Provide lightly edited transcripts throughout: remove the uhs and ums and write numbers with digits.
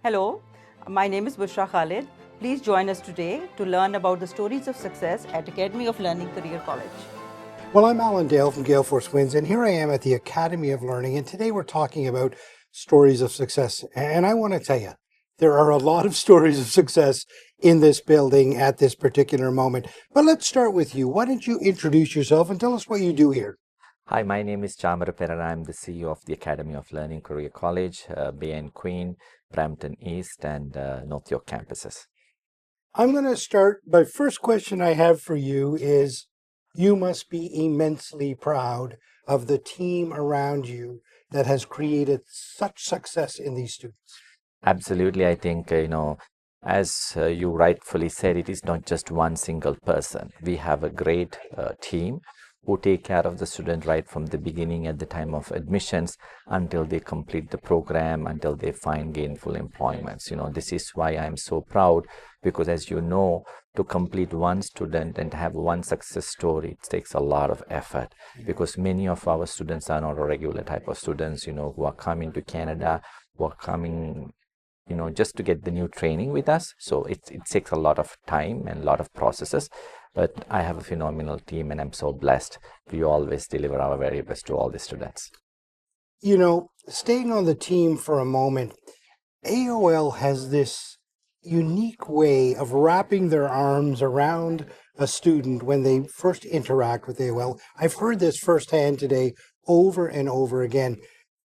Hello, my name is Bushra Khalid. Please join us today to learn about the stories of success at Academy of Learning Career College. Well, I'm Allan from Gale Force Wins, and here I am at the Academy of Learning, and today we're talking about stories of success. And I want to tell you, there are a lot of stories of success in this building at this particular moment. But let's start with you. Why don't you introduce yourself and tell us what you do here? Hi, my name is Chamara Perera. I'm the CEO of the Academy of Learning Career College, Bay and Queen, Brampton East, and North York campuses. I'm going to start. My first question I have for you is, you must be immensely proud of the team around you that has created such success in these students. Absolutely, I think, as you rightfully said, it is not just one single person. We have a great team who take care of the student right from the beginning at the time of admissions until they complete the program, until they find gainful employments. This is why I'm so proud, because as you know, to complete one student and have one success story, it takes a lot of effort, because many of our students are not a regular type of students, who are coming to Canada, who are coming just to get the new training with us. So it takes a lot of time and a lot of processes, but I have a phenomenal team and I'm so blessed. We always deliver our very best to all the students. Staying on the team for a moment, AOL has this unique way of wrapping their arms around a student when they first interact with AOL. I've heard this firsthand today over and over again.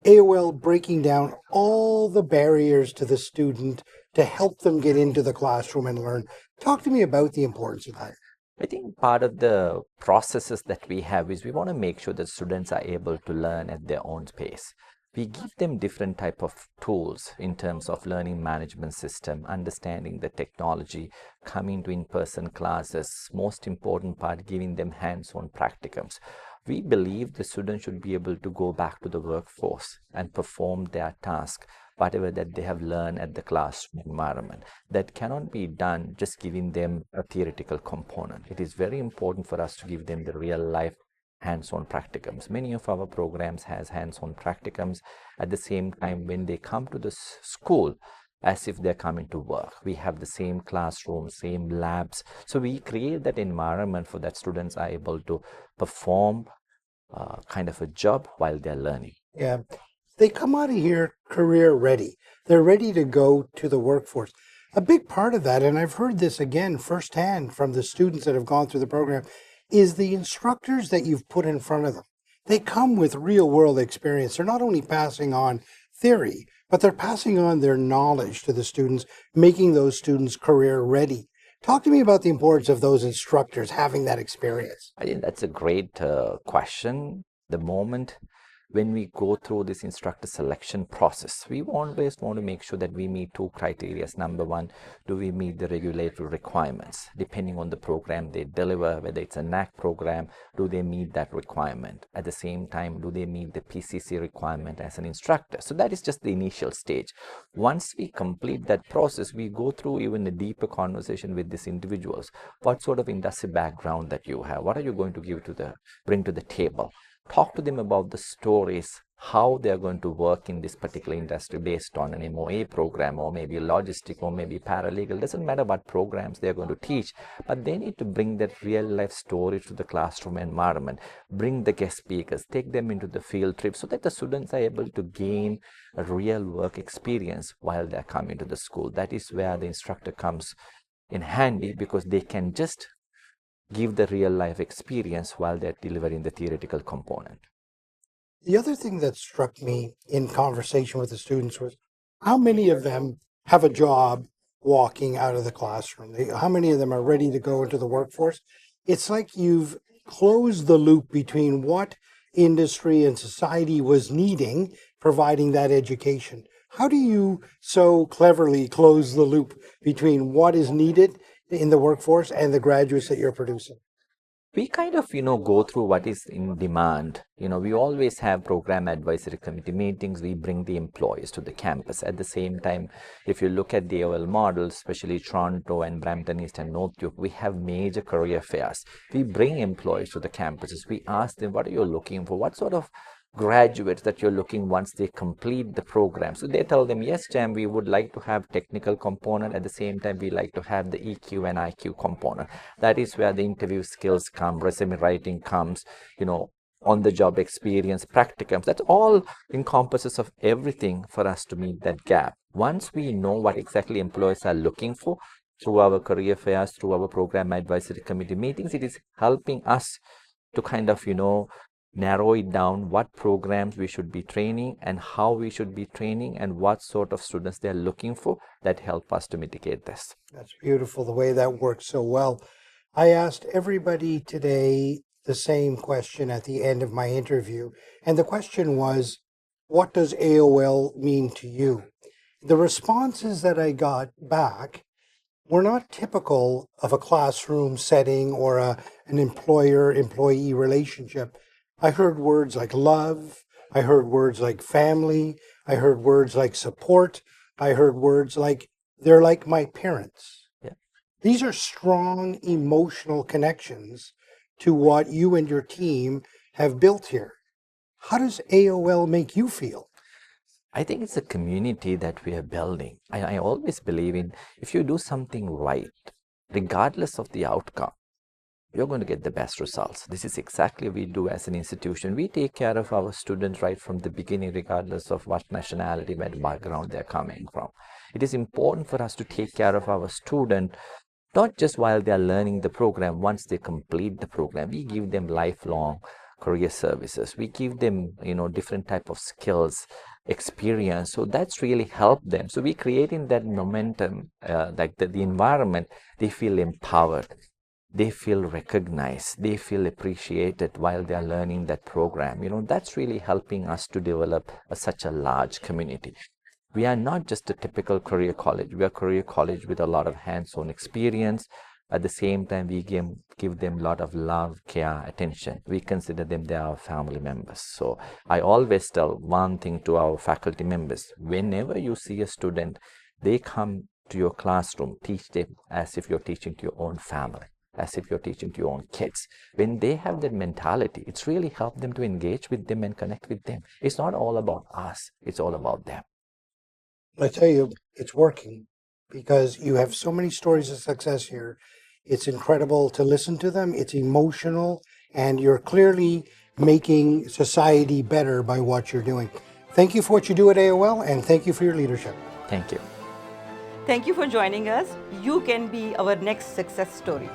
AOL breaking down all the barriers to the student to help them get into the classroom and learn. Talk to me about the importance of that. I think part of the processes that we have is we want to make sure that students are able to learn at their own pace. We give them different type of tools in terms of learning management system, understanding the technology, coming to in-person classes, most important part, giving them hands-on practicums. We believe the students should be able to go back to the workforce and perform their task, whatever that they have learned at the classroom environment. That cannot be done just giving them a theoretical component. It is very important for us to give them the real life hands-on practicums. Many of our programs has hands-on practicums. At the same time, when they come to the school, as if they're coming to work, we have the same classroom, same labs. So we create that environment for that students are able to perform kind of a job while they're learning. Yeah. They come out of here career ready. They're ready to go to the workforce. A big part of that, and I've heard this again firsthand from the students that have gone through the program, is the instructors that you've put in front of them. They come with real world experience. They're not only passing on theory, but they're passing on their knowledge to the students, making those students career ready. Talk to me about the importance of those instructors having that experience. I think that's a great question. The moment when we go through this instructor selection process, we always want to make sure that we meet two criteria. Number one, do we meet the regulatory requirements? Depending on the program they deliver, whether it's a NAC program, do they meet that requirement? At the same time, do they meet the PCC requirement as an instructor? So that is just the initial stage. Once we complete that process, we go through even a deeper conversation with these individuals. What sort of industry background that you have? What are you going to bring to the table? Talk to them about the stories, how they're going to work in this particular industry based on an MOA program, or maybe logistic, or maybe paralegal. Doesn't matter what programs they're going to teach, but they need to bring that real life story to the classroom environment, bring the guest speakers, take them into the field trip so that the students are able to gain a real work experience while they're coming to the school. That is where the instructor comes in handy, because they can just give the real life experience while they're delivering the theoretical component. The other thing that struck me in conversation with the students was how many of them have a job walking out of the classroom. How many of them are ready to go into the workforce? It's like you've closed the loop between what industry and society was needing, providing that education. How do you so cleverly close the loop between what is needed in the workforce and the graduates that you're producing? We kind of, go through what is in demand. We always have program advisory committee meetings. We bring the employees to the campus. At the same time, if you look at the AOL model, especially Toronto and Brampton East and North York, we have major career fairs. We bring employees to the campuses. We ask them, what are you looking for? What sort of graduates that you're looking once they complete the program? So they tell them, yes, Jam, we would like to have technical component. At the same time, we like to have the EQ and IQ component. That is where the interview skills come, resume writing comes, on the job experience, practicums. That all encompasses of everything for us to meet that gap. Once we know what exactly employers are looking for through our career fairs, through our program advisory committee meetings, it is helping us to kind of, narrow it down what programs we should be training and how we should be training and what sort of students they're looking for that help us to mitigate this. That's beautiful, the way that works so well. I asked everybody today the same question at the end of my interview, and the question was, what does AOL mean to you? The responses that I got back were not typical of a classroom setting or an employer-employee relationship. I heard words like love. I heard words like family. I heard words like support. I heard words like, they're like my parents. Yeah. These are strong emotional connections to what you and your team have built here. How does AOL make you feel? I think it's a community that we are building. I always believe in, if you do something right, regardless of the outcome, you're going to get the best results. This is exactly what we do as an institution. We take care of our students right from the beginning, regardless of what nationality, what background they're coming from. It is important for us to take care of our student, not just while they're learning the program. Once they complete the program, we give them lifelong career services. We give them, different type of skills, experience. So that's really helped them. So we creating that momentum, like the environment, they feel empowered. They feel recognized, they feel appreciated while they are learning that program. That's really helping us to develop such a large community. We are not just a typical career college. We are a career college with a lot of hands-on experience. At the same time, we give them a lot of love, care, attention. We consider them, they are our family members. So I always tell one thing to our faculty members: whenever you see a student, they come to your classroom, teach them as if you're teaching to your own family, as if you're teaching to your own kids. When they have that mentality, it's really helped them to engage with them and connect with them. It's not all about us, it's all about them. I tell you, it's working because you have so many stories of success here. It's incredible to listen to them. It's emotional, and you're clearly making society better by what you're doing. Thank you for what you do at AOL, and thank you for your leadership. Thank you. Thank you for joining us. You can be our next success story.